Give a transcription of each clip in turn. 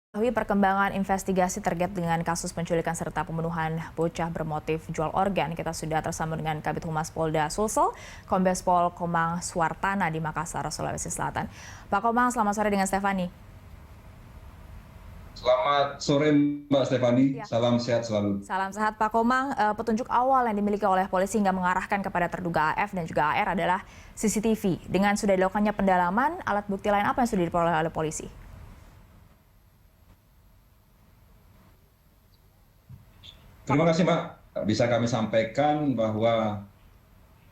Mengetahui perkembangan investigasi terkait dengan kasus penculikan serta pembunuhan bocah bermotif jual organ, kita sudah tersambung dengan Kabid Humas Polda Sulsel, Kombes Pol Komang Suartana di Makassar, Sulawesi Selatan. Pak Komang, selamat sore dengan Stefani. Selamat sore Mbak Stefani, Ya. salam sehat selalu. Salam sehat Pak Komang. Petunjuk awal yang dimiliki oleh polisi hingga mengarahkan kepada terduga AF dan juga AR adalah CCTV. Dengan sudah dilakukannya pendalaman, alat bukti lain apa yang sudah diperoleh oleh polisi? Terima kasih Mbak, bisa kami sampaikan bahwa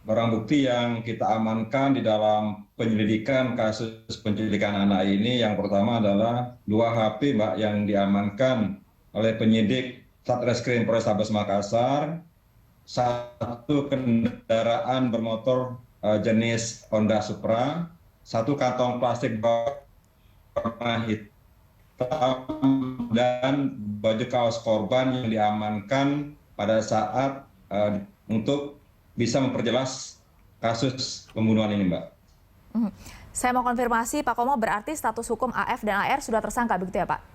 barang bukti yang kita amankan di dalam penyelidikan kasus penculikan anak ini yang pertama adalah 2 HP Mbak yang diamankan oleh penyidik Satreskrim Polrestabes Makassar, 1 kendaraan bermotor jenis Honda Supra, 1 kantong plastik warna hitam dan baju kaos korban yang diamankan pada saat untuk bisa memperjelas kasus pembunuhan ini, Mbak. Saya mau konfirmasi, Pak Komang, berarti status hukum AF dan AR sudah tersangka, begitu ya Pak?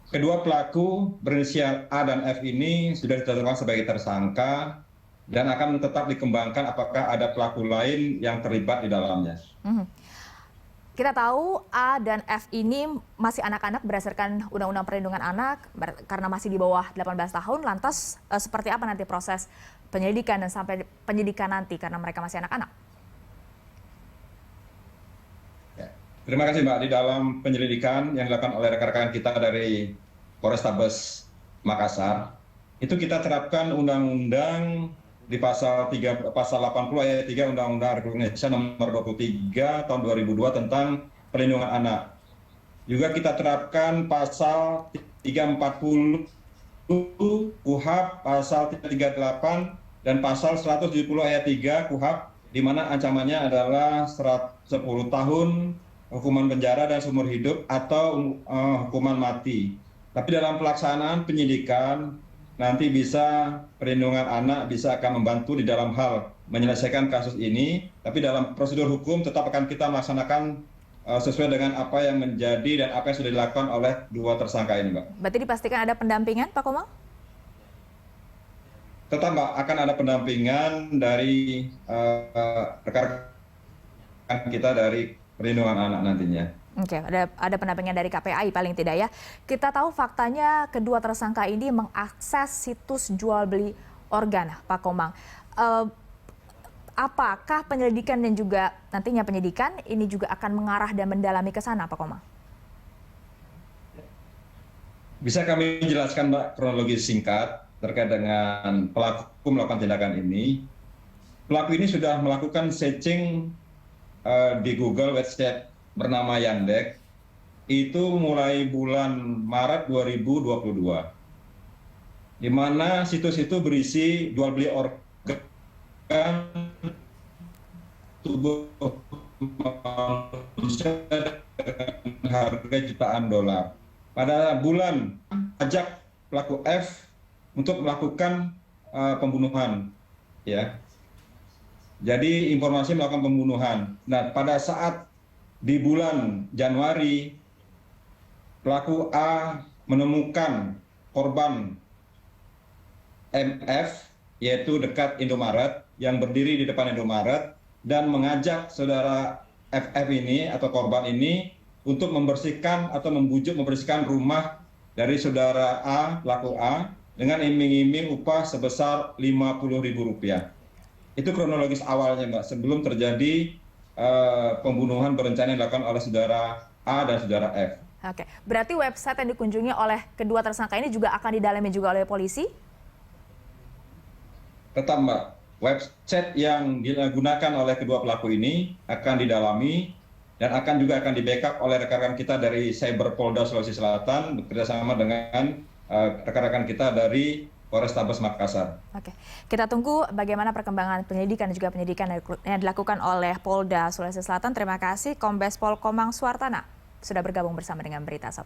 Kedua pelaku berinisial A dan F ini sudah ditetapkan sebagai tersangka dan akan tetap dikembangkan apakah ada pelaku lain yang terlibat di dalamnya. Kita tahu A dan F ini masih anak-anak berdasarkan Undang-Undang Perlindungan Anak karena masih di bawah 18 tahun. Lantas seperti apa nanti proses penyelidikan dan sampai penyidikan nanti karena mereka masih anak-anak? Ya. Terima kasih Mbak. Di dalam penyelidikan yang dilakukan oleh rekan-rekan kita dari Polrestabes Makassar, itu kita terapkan undang-undang di pasal 80 ayat 3 Undang-Undang Republik Indonesia nomor 23 tahun 2002 tentang perlindungan anak. Juga kita terapkan pasal 340 KUHP, pasal 338 dan pasal 170 ayat 3 KUHP di mana ancamannya adalah 10 tahun hukuman penjara dan seumur hidup atau hukuman mati. Tapi dalam pelaksanaan penyidikan nanti bisa perlindungan anak bisa akan membantu di dalam hal menyelesaikan kasus ini, tapi dalam prosedur hukum tetap akan kita melaksanakan sesuai dengan apa yang menjadi dan apa yang sudah dilakukan oleh 2 tersangka ini, Mbak. Berarti dipastikan ada pendampingan, Pak Komang? Tetap, Mbak, akan ada pendampingan dari rekan-rekan kita dari perlindungan anak nantinya. Oke, ada pendampingan dari KPAI paling tidak ya. Kita tahu faktanya kedua tersangka ini mengakses situs jual beli organ, Pak Komang. Apakah penyelidikan dan juga nantinya penyidikan ini juga akan mengarah dan mendalami ke sana, Pak Komang? Bisa kami jelaskan, Mbak, kronologi singkat terkait dengan pelaku melakukan tindakan ini. Pelaku ini sudah melakukan searching di Google website bernama Yandex itu mulai bulan Maret 2022, di mana situs itu berisi jual beli organ tubuh manusia dengan harga jutaan dolar. Pada bulan ajak pelaku F untuk melakukan pembunuhan, ya. Jadi informasi melakukan pembunuhan. Nah, pada saat di bulan Januari, pelaku A menemukan korban MF, yaitu dekat Indomaret, yang berdiri di depan Indomaret, dan mengajak saudara FF ini atau korban ini untuk membersihkan atau membersihkan rumah dari saudara A, pelaku A, dengan iming-iming upah sebesar Rp50.000. Itu kronologis awalnya, Mbak, sebelum terjadi pembunuhan berencana yang dilakukan oleh saudara A dan saudara F. Oke, berarti website yang dikunjungi oleh kedua tersangka ini juga akan didalami juga oleh polisi? Tetap, Mbak, website yang digunakan oleh kedua pelaku ini akan didalami dan akan di-backup oleh rekan-rekan kita dari Cyber Polda Sulawesi Selatan bekerjasama dengan rekan-rekan kita dari Polrestabes Makassar. Oke, kita tunggu bagaimana perkembangan penyelidikan dan juga penyidikan yang dilakukan oleh Polda Sulawesi Selatan. Terima kasih Kombes Pol Komang Suartana sudah bergabung bersama dengan Berita 1.